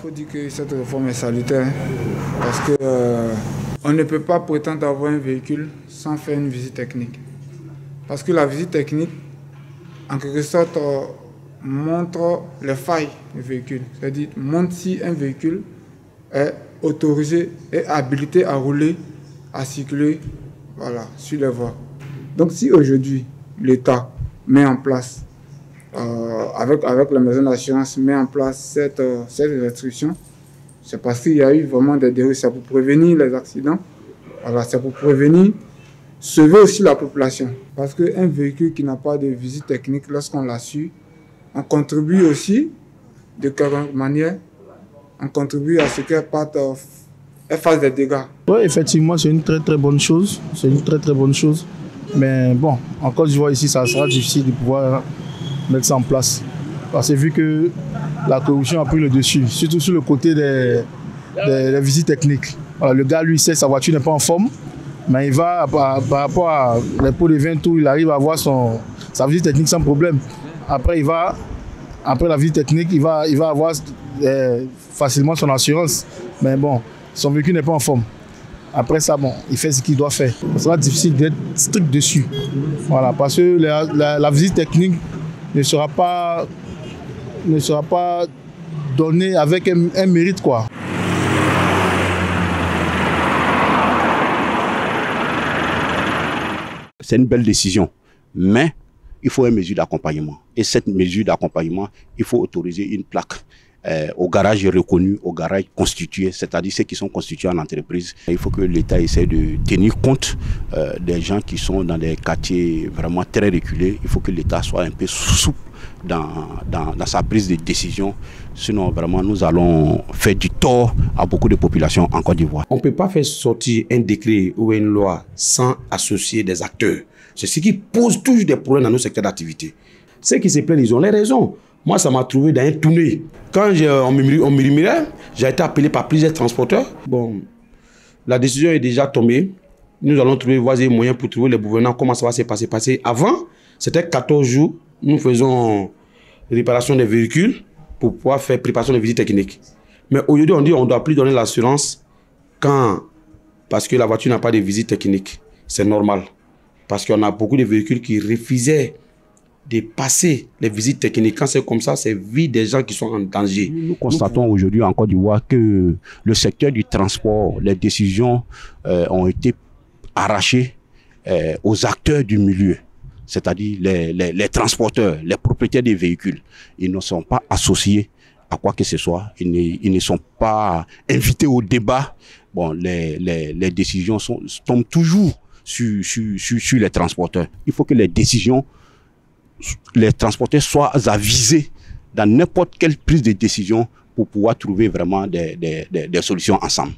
faut dire que cette réforme est salutaire parce que on ne peut pas prétendre avoir un véhicule sans faire une visite technique. Parce que la visite technique, en quelque sorte, montre les failles du véhicule. C'est-à-dire, montre si un véhicule est autorisé et habilité à rouler, à circuler, voilà, sur les voies. Donc, si aujourd'hui, l'État met en place, avec la maison d'assurance, met en place cette restriction, c'est parce qu'il y a eu vraiment des dérives. C'est pour prévenir les accidents, voilà, c'est pour prévenir, sauver aussi la population. Parce qu'un véhicule qui n'a pas de visite technique, lorsqu'on l'a su, on contribue aussi, de quelque manière, on contribue à ce qu'elle fasse des dégâts. Oui, effectivement, c'est une très très bonne chose. C'est une très très bonne chose. Mais bon, en Côte d'Ivoire ici, ça sera difficile de pouvoir mettre ça en place. Parce que vu que la corruption a pris le dessus, surtout sur le côté des visites techniques. Alors, le gars, lui, sait que sa voiture n'est pas en forme, mais il va, par rapport à les pots de vin, tout, il arrive à avoir sa visite technique sans problème. Après la visite technique, il va avoir facilement son assurance. Mais bon, son véhicule n'est pas en forme. Après ça, bon, il fait ce qu'il doit faire. Ce sera difficile d'être strict dessus. Voilà, parce que la visite technique ne sera pas donnée avec un mérite, quoi. C'est une belle décision, mais il faut une mesure d'accompagnement. Et cette mesure d'accompagnement, il faut autoriser une plaque au garage reconnu, au garage constitué, c'est-à-dire ceux qui sont constitués en entreprise. Il faut que l'État essaie de tenir compte des gens qui sont dans des quartiers vraiment très reculés. Il faut que l'État soit un peu souple dans sa prise de décision. Sinon, vraiment, nous allons faire du tort à beaucoup de populations en Côte d'Ivoire. On ne peut pas faire sortir un décret ou une loi sans associer des acteurs. C'est ce qui pose toujours des problèmes dans nos secteurs d'activité. Ceux qui se plaignent, ils ont les raisons. Moi, ça m'a trouvé dans un tournée. Quand on me murmurait, j'ai été appelé par plusieurs transporteurs. Bon, la décision est déjà tombée. Nous allons trouver les moyens pour trouver les gouvernants, comment ça va se passer. Parce qu'avant, c'était 14 jours, nous faisons réparation des véhicules pour pouvoir faire préparation des visites techniques. Mais aujourd'hui, on dit qu'on ne doit plus donner l'assurance parce que la voiture n'a pas de visite technique. C'est normal. Parce qu'on a beaucoup de véhicules qui refusaient de passer les visites techniques. Quand c'est comme ça, c'est vie des gens qui sont en danger. Nous constatons aujourd'hui en Côte d'Ivoire que le secteur du transport, les décisions ont été arrachées aux acteurs du milieu, c'est-à-dire les transporteurs, les propriétaires des véhicules. Ils ne sont pas associés à quoi que ce soit. Ils ne sont pas invités au débat. Bon, les décisions tombent toujours sur les transporteurs. Il faut que les transporteurs soient avisés dans n'importe quelle prise de décision pour pouvoir trouver vraiment des solutions ensemble.